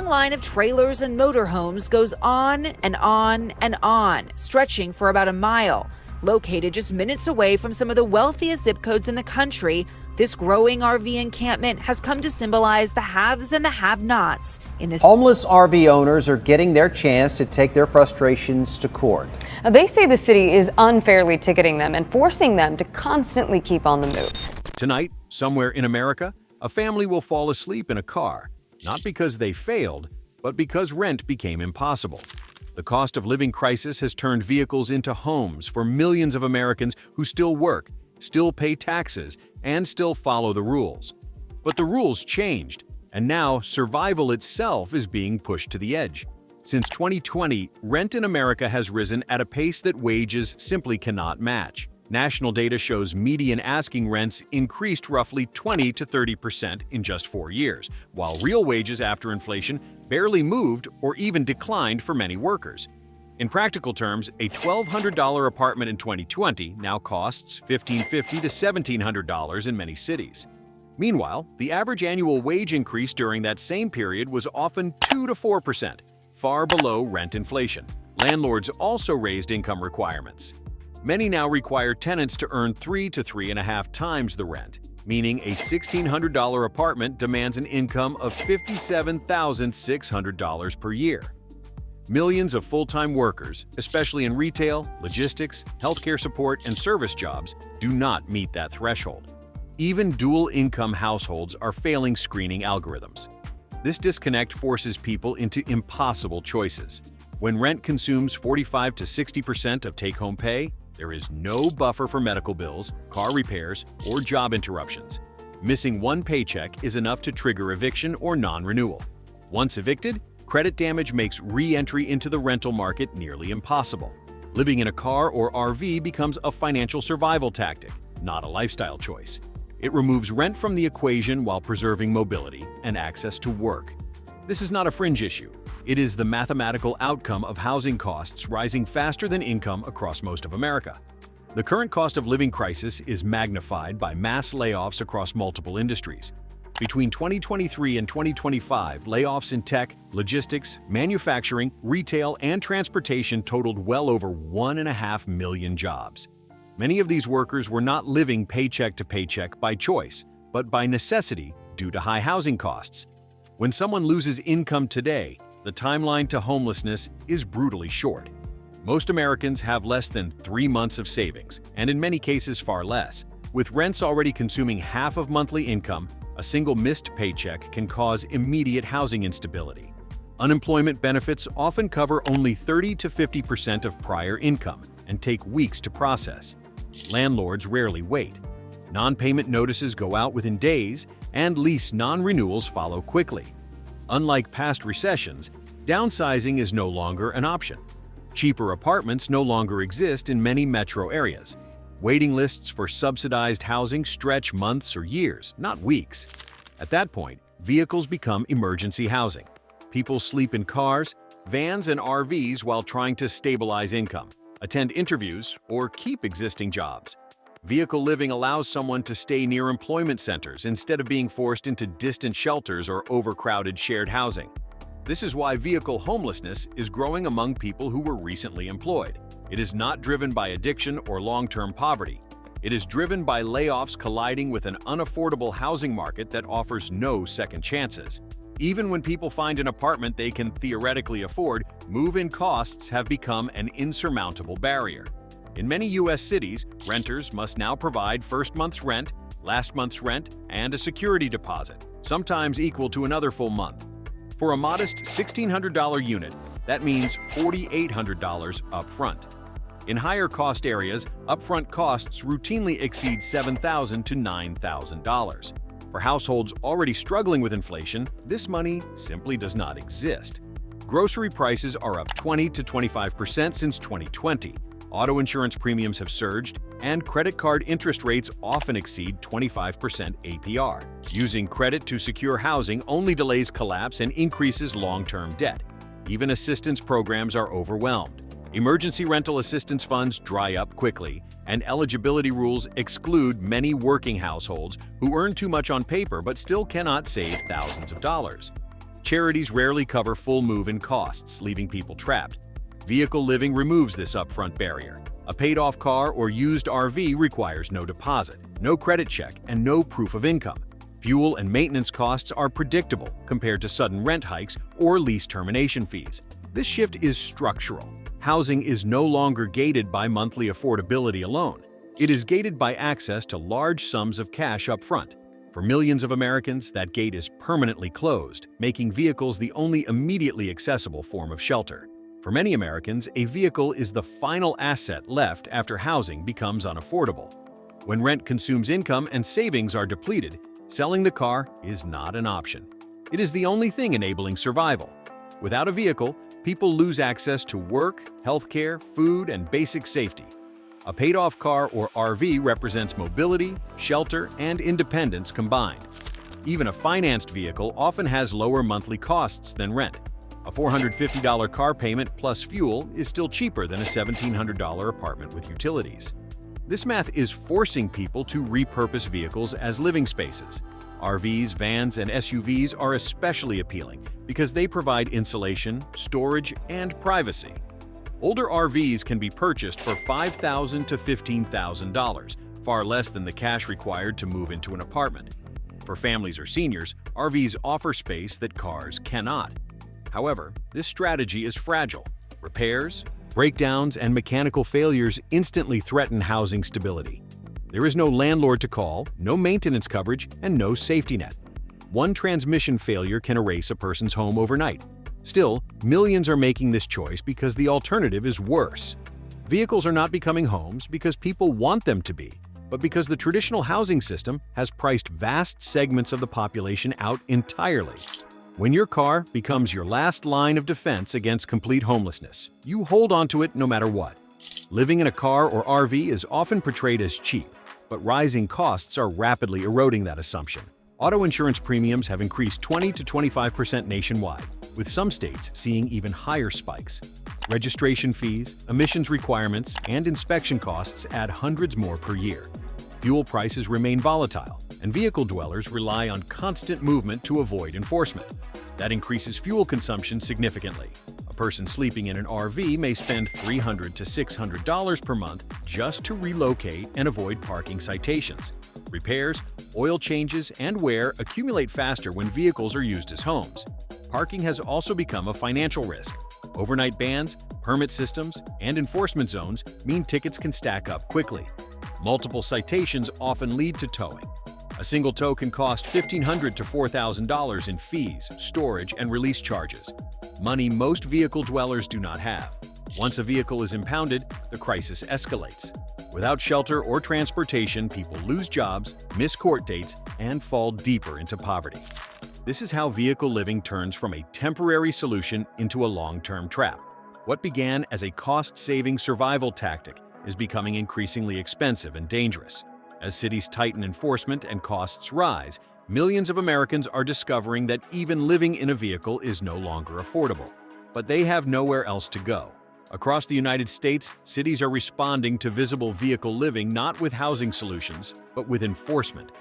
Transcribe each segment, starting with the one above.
long line of trailers and motorhomes goes on and on and on, stretching for about a mile. Located just minutes away from some of the wealthiest zip codes in the country, this growing RV encampment has come to symbolize the haves and the have-nots in this. Homeless RV owners are getting their chance to take their frustrations to court. They say the city is unfairly ticketing them and forcing them to constantly keep on the move. Tonight, somewhere in America, a family will fall asleep in a car, not because they failed, but because rent became impossible. The cost of living crisis has turned vehicles into homes for millions of Americans who still work, still pay taxes, and still follow the rules. But the rules changed, and now survival itself is being pushed to the edge. Since 2020, rent in America has risen at a pace that wages simply cannot match. National data shows median asking rents increased roughly 20 to 30% in just 4 years, while real wages after inflation barely moved or even declined for many workers. In practical terms, a $1,200 apartment in 2020 now costs $1,550 to $1,700 in many cities. Meanwhile, the average annual wage increase during that same period was often 2 to 4%, far below rent inflation. Landlords also raised income requirements. Many now require tenants to earn 3 to 3.5 times the rent, meaning a $1,600 apartment demands an income of $57,600 per year. Millions of full-time workers, especially in retail, logistics, healthcare support, and service jobs, do not meet that threshold. Even dual-income households are failing screening algorithms. This disconnect forces people into impossible choices. When rent consumes 45 to 60% of take-home pay, there is no buffer for medical bills, car repairs, or job interruptions. Missing one paycheck is enough to trigger eviction or non-renewal. Once evicted, credit damage makes re-entry into the rental market nearly impossible. Living in a car or RV becomes a financial survival tactic, not a lifestyle choice. It removes rent from the equation while preserving mobility and access to work. This is not a fringe issue. It is the mathematical outcome of housing costs rising faster than income across most of America. The current cost of living crisis is magnified by mass layoffs across multiple industries. Between 2023 and 2025, layoffs in tech, logistics, manufacturing, retail, and transportation totaled well over 1.5 million jobs. Many of these workers were not living paycheck to paycheck by choice, but by necessity due to high housing costs. When someone loses income today, the timeline to homelessness is brutally short. Most Americans have less than 3 months of savings, and in many cases far less. With rents already consuming half of monthly income, a single missed paycheck can cause immediate housing instability. Unemployment benefits often cover only 30 to 50% of prior income and take weeks to process. Landlords rarely wait. Non-payment notices go out within days, and lease non-renewals follow quickly. Unlike past recessions, downsizing is no longer an option. Cheaper apartments no longer exist in many metro areas. Waiting lists for subsidized housing stretch months or years, not weeks. At that point, vehicles become emergency housing. People sleep in cars, vans, and RVs while trying to stabilize income, attend interviews, or keep existing jobs. Vehicle living allows someone to stay near employment centers instead of being forced into distant shelters or overcrowded shared housing. This is why vehicle homelessness is growing among people who were recently employed. It is not driven by addiction or long-term poverty. It is driven by layoffs colliding with an unaffordable housing market that offers no second chances. Even when people find an apartment they can theoretically afford, move-in costs have become an insurmountable barrier. In many U.S. cities, renters must now provide first month's rent, last month's rent, and a security deposit, sometimes equal to another full month. For a modest $1,600 unit, that means $4,800 up front. In higher-cost areas, upfront costs routinely exceed $7,000 to $9,000. For households already struggling with inflation, this money simply does not exist. Grocery prices are up 20 to 25% since 2020. Auto insurance premiums have surged, and credit card interest rates often exceed 25% APR. Using credit to secure housing only delays collapse and increases long-term debt. Even assistance programs are overwhelmed. Emergency rental assistance funds dry up quickly, and eligibility rules exclude many working households who earn too much on paper but still cannot save thousands of dollars. Charities rarely cover full move-in costs, leaving people trapped. Vehicle living removes this upfront barrier. A paid-off car or used RV requires no deposit, no credit check, and no proof of income. Fuel and maintenance costs are predictable compared to sudden rent hikes or lease termination fees. This shift is structural. Housing is no longer gated by monthly affordability alone. It is gated by access to large sums of cash up front. For millions of Americans, that gate is permanently closed, making vehicles the only immediately accessible form of shelter. For many Americans, a vehicle is the final asset left after housing becomes unaffordable. When rent consumes income and savings are depleted, selling the car is not an option. It is the only thing enabling survival. Without a vehicle, people lose access to work, healthcare, food, and basic safety. A paid-off car or RV represents mobility, shelter, and independence combined. Even a financed vehicle often has lower monthly costs than rent. A $450 car payment plus fuel is still cheaper than a $1,700 apartment with utilities. This math is forcing people to repurpose vehicles as living spaces. RVs, vans, and SUVs are especially appealing because they provide insulation, storage, and privacy. Older RVs can be purchased for $5,000 to $15,000, far less than the cash required to move into an apartment. For families or seniors, RVs offer space that cars cannot. However, this strategy is fragile. Repairs, breakdowns, and mechanical failures instantly threaten housing stability. There is no landlord to call, no maintenance coverage, and no safety net. One transmission failure can erase a person's home overnight. Still, millions are making this choice because the alternative is worse. Vehicles are not becoming homes because people want them to be, but because the traditional housing system has priced vast segments of the population out entirely. When your car becomes your last line of defense against complete homelessness, you hold onto it no matter what. Living in a car or RV is often portrayed as cheap, but rising costs are rapidly eroding that assumption. Auto insurance premiums have increased 20 to 25% nationwide, with some states seeing even higher spikes. Registration fees, emissions requirements, and inspection costs add hundreds more per year. Fuel prices remain volatile, and vehicle dwellers rely on constant movement to avoid enforcement. That increases fuel consumption significantly. A person sleeping in an RV may spend $300 to $600 per month just to relocate and avoid parking citations. Repairs, oil changes, and wear accumulate faster when vehicles are used as homes. Parking has also become a financial risk. Overnight bans, permit systems, and enforcement zones mean tickets can stack up quickly. Multiple citations often lead to towing. A single tow can cost $1,500 to $4,000 in fees, storage, and release charges. Money most vehicle dwellers do not have. Once a vehicle is impounded, the crisis escalates. Without shelter or transportation, people lose jobs, miss court dates, and fall deeper into poverty. This is how vehicle living turns from a temporary solution into a long-term trap. What began as a cost-saving survival tactic is becoming increasingly expensive and dangerous. As cities tighten enforcement and costs rise, millions of Americans are discovering that even living in a vehicle is no longer affordable. But they have nowhere else to go. Across the United States, cities are responding to visible vehicle living not with housing solutions, but with enforcement.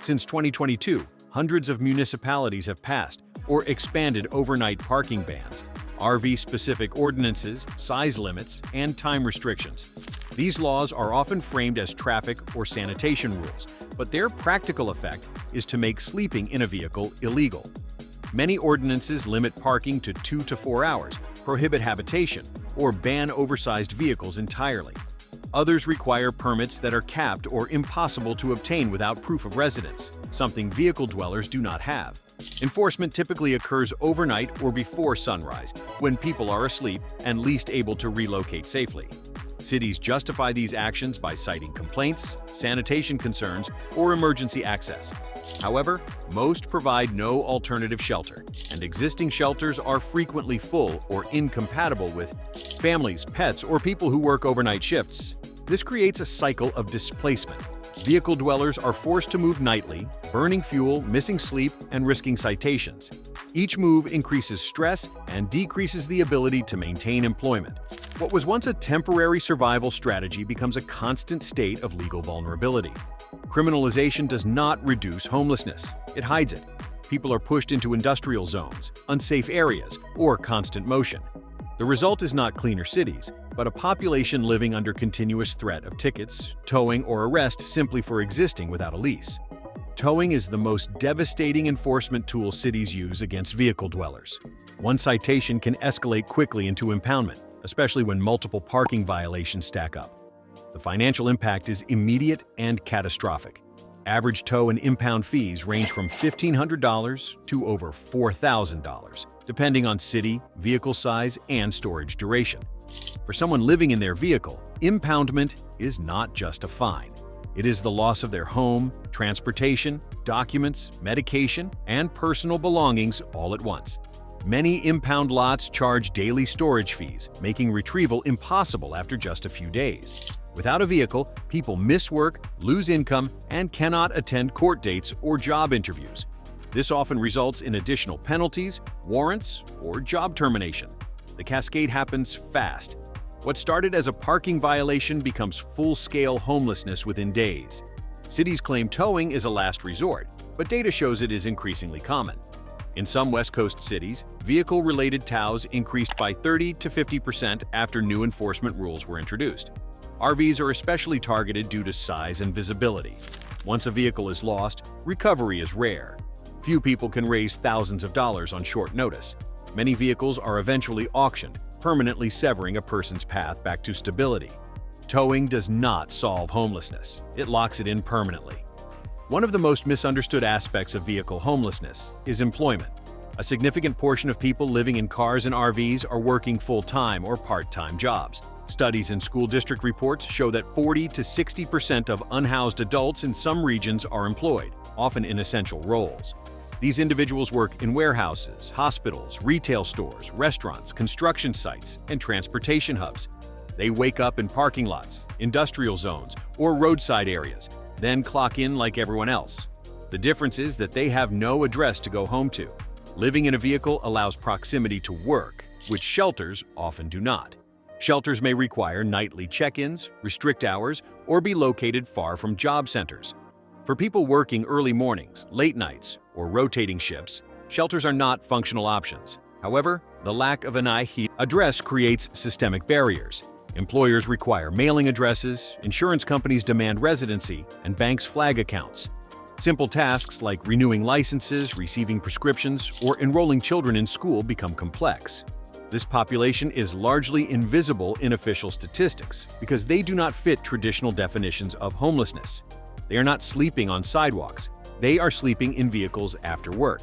Since 2022, hundreds of municipalities have passed or expanded overnight parking bans, RV-specific ordinances, size limits, and time restrictions. These laws are often framed as traffic or sanitation rules, but their practical effect is to make sleeping in a vehicle illegal. Many ordinances limit parking to 2 to 4 hours, prohibit habitation, or ban oversized vehicles entirely. Others require permits that are capped or impossible to obtain without proof of residence, something vehicle dwellers do not have. Enforcement typically occurs overnight or before sunrise, when people are asleep and least able to relocate safely. Cities justify these actions by citing complaints, sanitation concerns, or emergency access. However, most provide no alternative shelter, and existing shelters are frequently full or incompatible with families, pets, or people who work overnight shifts. This creates a cycle of displacement. Vehicle dwellers are forced to move nightly, burning fuel, missing sleep, and risking citations. Each move increases stress and decreases the ability to maintain employment. What was once a temporary survival strategy becomes a constant state of legal vulnerability. Criminalization does not reduce homelessness, it hides it. People are pushed into industrial zones, unsafe areas, or constant motion. The result is not cleaner cities, but a population living under continuous threat of tickets, towing, or arrest simply for existing without a lease. Towing is the most devastating enforcement tool cities use against vehicle dwellers. One citation can escalate quickly into impoundment, especially when multiple parking violations stack up. The financial impact is immediate and catastrophic. Average tow and impound fees range from $1,500 to over $4,000, depending on city, vehicle size, and storage duration. For someone living in their vehicle, impoundment is not just a fine. It is the loss of their home, transportation, documents, medication, and personal belongings all at once. Many impound lots charge daily storage fees, making retrieval impossible after just a few days. Without a vehicle, people miss work, lose income, and cannot attend court dates or job interviews. This often results in additional penalties, warrants, or job termination. The cascade happens fast. What started as a parking violation becomes full-scale homelessness within days. Cities claim towing is a last resort, but data shows it is increasingly common. In some West Coast cities, vehicle-related tows increased by 30 to 50% after new enforcement rules were introduced. RVs are especially targeted due to size and visibility. Once a vehicle is lost, recovery is rare. Few people can raise thousands of dollars on short notice. Many vehicles are eventually auctioned, permanently severing a person's path back to stability. Towing does not solve homelessness. It locks it in permanently. One of the most misunderstood aspects of vehicle homelessness is employment. A significant portion of people living in cars and RVs are working full-time or part-time jobs. Studies and school district reports show that 40 to 60% of unhoused adults in some regions are employed, often in essential roles. These individuals work in warehouses, hospitals, retail stores, restaurants, construction sites, and transportation hubs. They wake up in parking lots, industrial zones, or roadside areas, then clock in like everyone else. The difference is that they have no address to go home to. Living in a vehicle allows proximity to work, which shelters often do not. Shelters may require nightly check-ins, restrict hours, or be located far from job centers. For people working early mornings, late nights, or rotating shifts, shelters are not functional options. However, the lack of an ID address creates systemic barriers. Employers require mailing addresses, insurance companies demand residency, and banks flag accounts. Simple tasks like renewing licenses, receiving prescriptions, or enrolling children in school become complex. This population is largely invisible in official statistics because they do not fit traditional definitions of homelessness. They are not sleeping on sidewalks. They are sleeping in vehicles after work.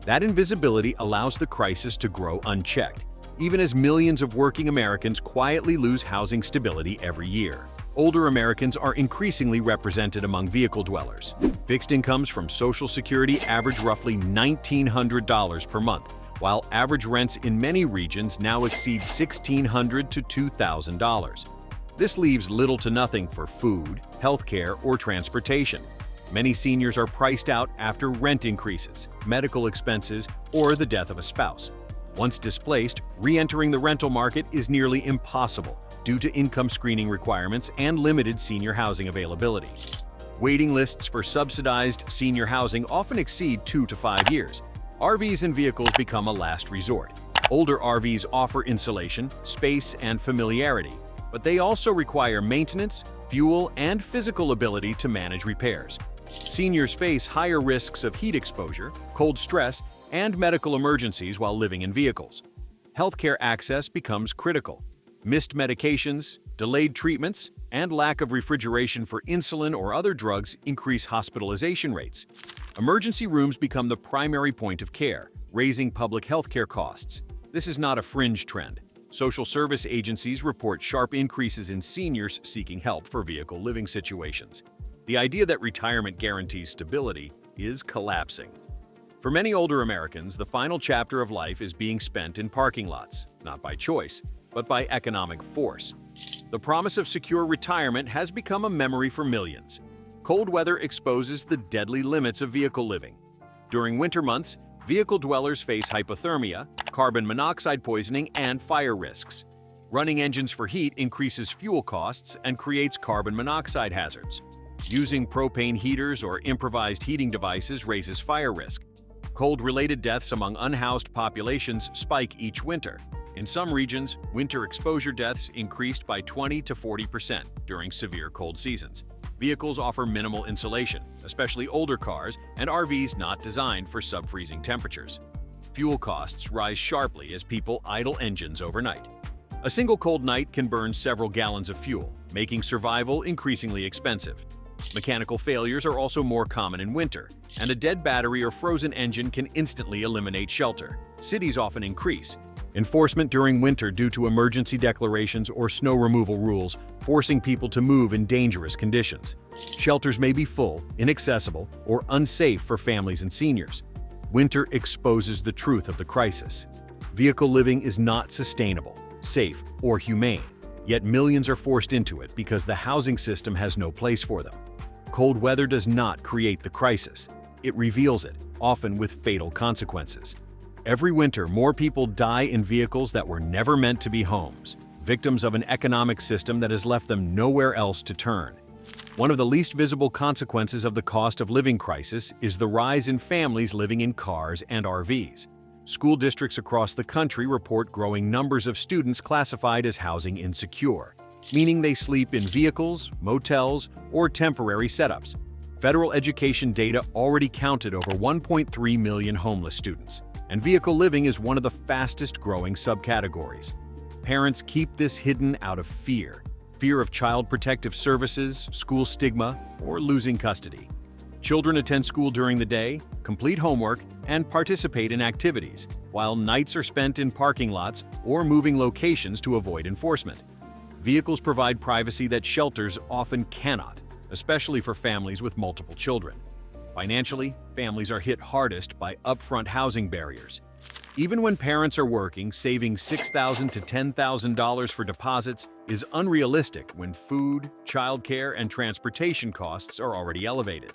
That invisibility allows the crisis to grow unchecked, even as millions of working Americans quietly lose housing stability every year. Older Americans are increasingly represented among vehicle dwellers. Fixed incomes from Social Security average roughly $1,900 per month, while average rents in many regions now exceed $1,600 to $2,000. This leaves little to nothing for food, healthcare, or transportation. Many seniors are priced out after rent increases, medical expenses, or the death of a spouse. Once displaced, re-entering the rental market is nearly impossible due to income screening requirements and limited senior housing availability. Waiting lists for subsidized senior housing often exceed 2 to 5 years. RVs and vehicles become a last resort. Older RVs offer insulation, space, and familiarity, but they also require maintenance, fuel, and physical ability to manage repairs. Seniors face higher risks of heat exposure, cold stress, and medical emergencies while living in vehicles. Healthcare access becomes critical. Missed medications, delayed treatments, and lack of refrigeration for insulin or other drugs increase hospitalization rates. Emergency rooms become the primary point of care, raising public healthcare costs. This is not a fringe trend. Social service agencies report sharp increases in seniors seeking help for vehicle living situations. The idea that retirement guarantees stability is collapsing. For many older Americans, the final chapter of life is being spent in parking lots, not by choice, but by economic force. The promise of secure retirement has become a memory for millions. Cold weather exposes the deadly limits of vehicle living. During winter months, vehicle dwellers face hypothermia, carbon monoxide poisoning, and fire risks. Running engines for heat increases fuel costs and creates carbon monoxide hazards. Using propane heaters or improvised heating devices raises fire risk. Cold-related deaths among unhoused populations spike each winter. In some regions, winter exposure deaths increased by 20 to 40% during severe cold seasons. Vehicles offer minimal insulation, especially older cars and RVs not designed for sub-freezing temperatures. Fuel costs rise sharply as people idle engines overnight. A single cold night can burn several gallons of fuel, making survival increasingly expensive. Mechanical failures are also more common in winter, and a dead battery or frozen engine can instantly eliminate shelter. Cities often increase enforcement during winter due to emergency declarations or snow removal rules, forcing people to move in dangerous conditions. Shelters may be full, inaccessible, or unsafe for families and seniors. Winter exposes the truth of the crisis. Vehicle living is not sustainable, safe, or humane, yet millions are forced into it because the housing system has no place for them. Cold weather does not create the crisis. It reveals it, often with fatal consequences. Every winter, more people die in vehicles that were never meant to be homes, victims of an economic system that has left them nowhere else to turn. One of the least visible consequences of the cost of living crisis is the rise in families living in cars and RVs. School districts across the country report growing numbers of students classified as housing insecure, meaning they sleep in vehicles, motels, or temporary setups. Federal education data already counted over 1.3 million homeless students, and vehicle living is one of the fastest-growing subcategories. Parents keep this hidden out of fear of child protective services, school stigma, or losing custody. Children attend school during the day, complete homework, and participate in activities, while nights are spent in parking lots or moving locations to avoid enforcement. Vehicles provide privacy that shelters often cannot, especially for families with multiple children. Financially, families are hit hardest by upfront housing barriers. Even when parents are working, saving $6,000 to $10,000 for deposits is unrealistic when food, childcare, and transportation costs are already elevated.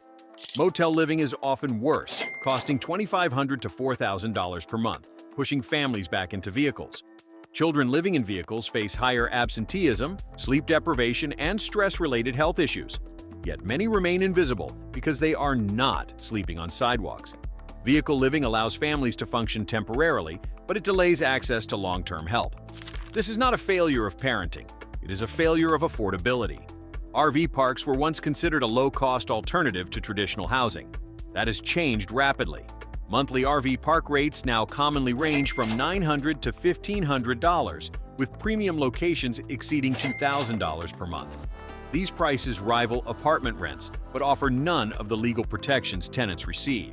Motel living is often worse, costing $2,500 to $4,000 per month, pushing families back into vehicles. Children living in vehicles face higher absenteeism, sleep deprivation, and stress-related health issues. Yet many remain invisible because they are not sleeping on sidewalks. Vehicle living allows families to function temporarily, but it delays access to long-term help. This is not a failure of parenting. It is a failure of affordability. RV parks were once considered a low-cost alternative to traditional housing. That has changed rapidly. Monthly RV park rates now commonly range from $900 to $1,500, with premium locations exceeding $2,000 per month. These prices rival apartment rents, but offer none of the legal protections tenants receive.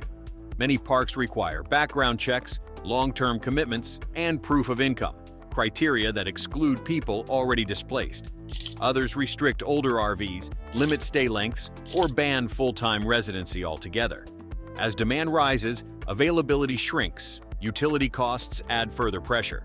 Many parks require background checks, long-term commitments, and proof of income, criteria that exclude people already displaced. Others restrict older RVs, limit stay lengths, or ban full-time residency altogether. As demand rises, availability shrinks, utility costs add further pressure.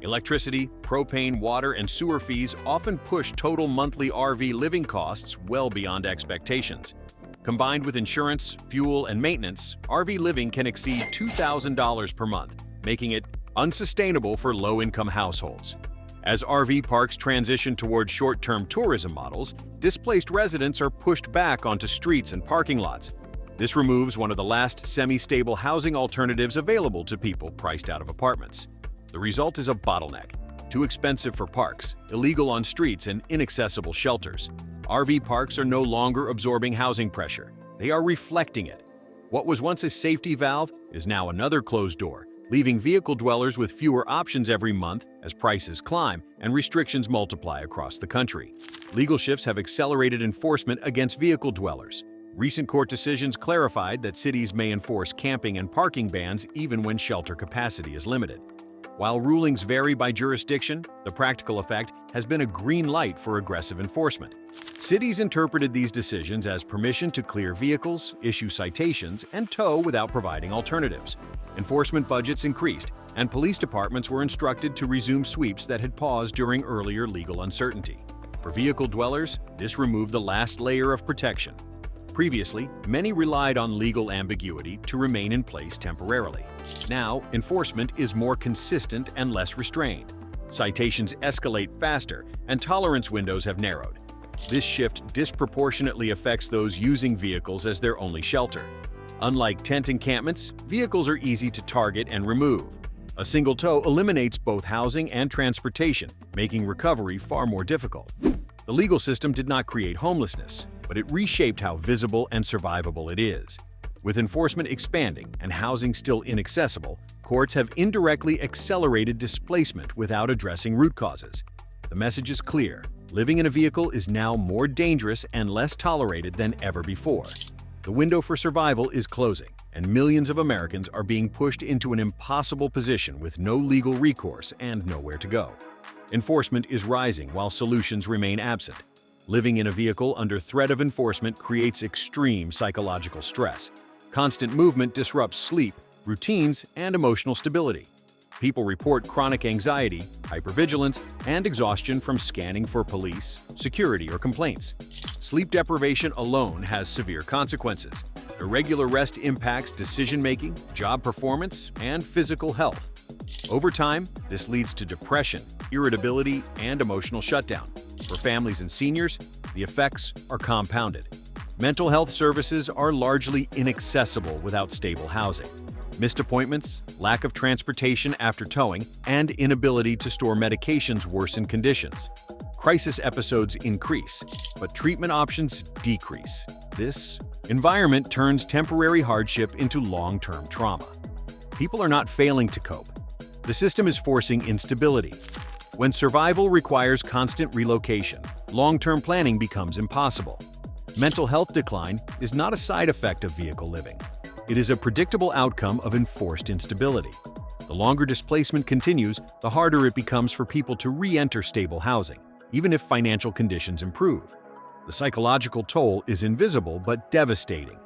Electricity, propane, water, and sewer fees often push total monthly RV living costs well beyond expectations. Combined with insurance, fuel, and maintenance, RV living can exceed $2,000 per month, making it unsustainable for low-income households. As RV parks transition toward short-term tourism models, displaced residents are pushed back onto streets and parking lots. This removes one of the last semi-stable housing alternatives available to people priced out of apartments. The result is a bottleneck: too expensive for parks, illegal on streets, and inaccessible shelters. RV parks are no longer absorbing housing pressure. They are reflecting it. What was once a safety valve is now another closed door, leaving vehicle dwellers with fewer options every month as prices climb and restrictions multiply across the country. Legal shifts have accelerated enforcement against vehicle dwellers. Recent court decisions clarified that cities may enforce camping and parking bans even when shelter capacity is limited. While rulings vary by jurisdiction, the practical effect has been a green light for aggressive enforcement. Cities interpreted these decisions as permission to clear vehicles, issue citations, and tow without providing alternatives. Enforcement budgets increased, and police departments were instructed to resume sweeps that had paused during earlier legal uncertainty. For vehicle dwellers, this removed the last layer of protection. Previously, many relied on legal ambiguity to remain in place temporarily. Now, enforcement is more consistent and less restrained. Citations escalate faster, and tolerance windows have narrowed. This shift disproportionately affects those using vehicles as their only shelter. Unlike tent encampments, vehicles are easy to target and remove. A single tow eliminates both housing and transportation, making recovery far more difficult. The legal system did not create homelessness, but it reshaped how visible and survivable it is. With enforcement expanding and housing still inaccessible, courts have indirectly accelerated displacement without addressing root causes. The message is clear: living in a vehicle is now more dangerous and less tolerated than ever before. The window for survival is closing, and millions of Americans are being pushed into an impossible position with no legal recourse and nowhere to go. Enforcement is rising while solutions remain absent. Living in a vehicle under threat of enforcement creates extreme psychological stress. Constant movement disrupts sleep, routines, and emotional stability. People report chronic anxiety, hypervigilance, and exhaustion from scanning for police, security, or complaints. Sleep deprivation alone has severe consequences. Irregular rest impacts decision-making, job performance, and physical health. Over time, this leads to depression, irritability, and emotional shutdown. For families and seniors, the effects are compounded. Mental health services are largely inaccessible without stable housing. Missed appointments, lack of transportation after towing, and inability to store medications worsen conditions. Crisis episodes increase, but treatment options decrease. This environment turns temporary hardship into long-term trauma. People are not failing to cope. The system is forcing instability. When survival requires constant relocation, long-term planning becomes impossible. Mental health decline is not a side effect of vehicle living. It is a predictable outcome of enforced instability. The longer displacement continues, the harder it becomes for people to re-enter stable housing, even if financial conditions improve. The psychological toll is invisible but devastating.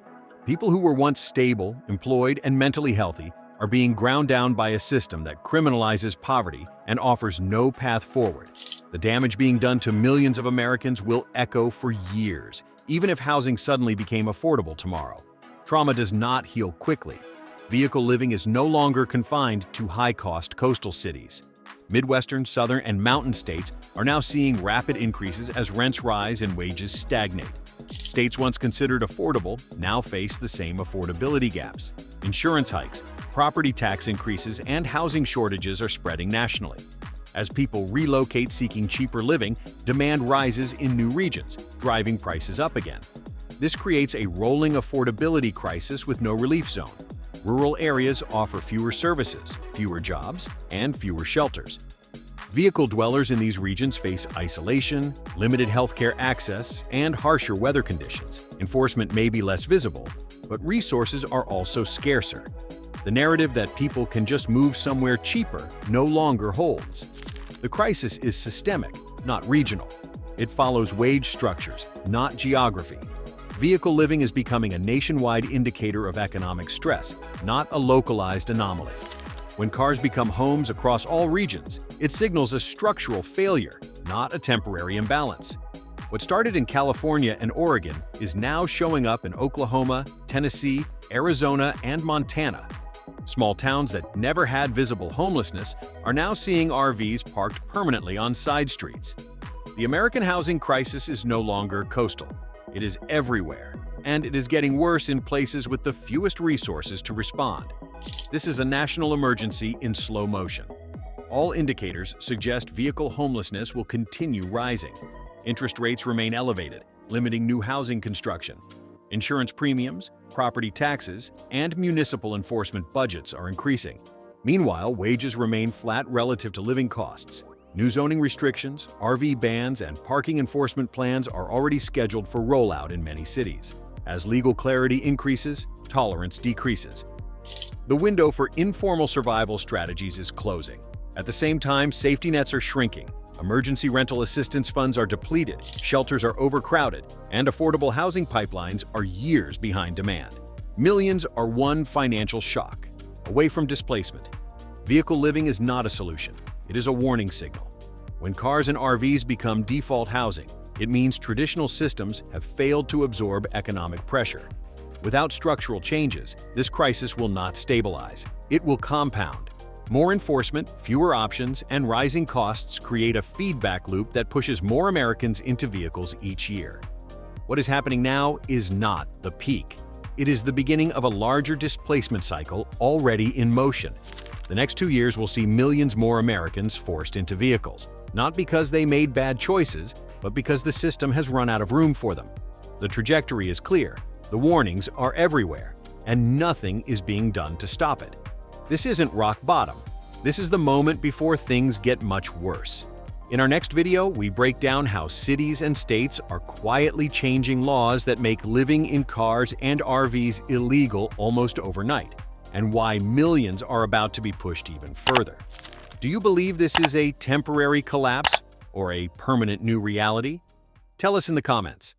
People who were once stable, employed, and mentally healthy are being ground down by a system that criminalizes poverty and offers no path forward. The damage being done to millions of Americans will echo for years, even if housing suddenly became affordable tomorrow. Trauma does not heal quickly. Vehicle living is no longer confined to high-cost coastal cities. Midwestern, southern, and mountain states are now seeing rapid increases as rents rise and wages stagnate. States once considered affordable now face the same affordability gaps. Insurance hikes, property tax increases, and housing shortages are spreading nationally. As people relocate seeking cheaper living, demand rises in new regions, driving prices up again. This creates a rolling affordability crisis with no relief zone. Rural areas offer fewer services, fewer jobs, and fewer shelters. Vehicle dwellers in these regions face isolation, limited healthcare access, and harsher weather conditions. Enforcement may be less visible, but resources are also scarcer. The narrative that people can just move somewhere cheaper no longer holds. The crisis is systemic, not regional. It follows wage structures, not geography. Vehicle living is becoming a nationwide indicator of economic stress, not a localized anomaly. When cars become homes across all regions, it signals a structural failure, not a temporary imbalance. What started in California and Oregon is now showing up in Oklahoma, Tennessee, Arizona, and Montana. Small towns that never had visible homelessness are now seeing RVs parked permanently on side streets. The American housing crisis is no longer coastal. It is everywhere, and it is getting worse in places with the fewest resources to respond. This is a national emergency in slow motion. All indicators suggest vehicle homelessness will continue rising. Interest rates remain elevated, limiting new housing construction. Insurance premiums, property taxes, and municipal enforcement budgets are increasing. Meanwhile, wages remain flat relative to living costs. New zoning restrictions, RV bans, and parking enforcement plans are already scheduled for rollout in many cities. As legal clarity increases, tolerance decreases. The window for informal survival strategies is closing. At the same time, safety nets are shrinking. Emergency rental assistance funds are depleted, shelters are overcrowded, and affordable housing pipelines are years behind demand. Millions are one financial shock away from displacement. Vehicle living is not a solution. It is a warning signal. When cars and RVs become default housing, it means traditional systems have failed to absorb economic pressure. Without structural changes, this crisis will not stabilize. It will compound. More enforcement, fewer options, and rising costs create a feedback loop that pushes more Americans into vehicles each year. What is happening now is not the peak. It is the beginning of a larger displacement cycle already in motion. The next 2 years will see millions more Americans forced into vehicles, not because they made bad choices, but because the system has run out of room for them. The trajectory is clear, the warnings are everywhere, and nothing is being done to stop it. This isn't rock bottom. This is the moment before things get much worse. In our next video, we break down how cities and states are quietly changing laws that make living in cars and RVs illegal almost overnight, and why millions are about to be pushed even further. Do you believe this is a temporary collapse or a permanent new reality? Tell us in the comments.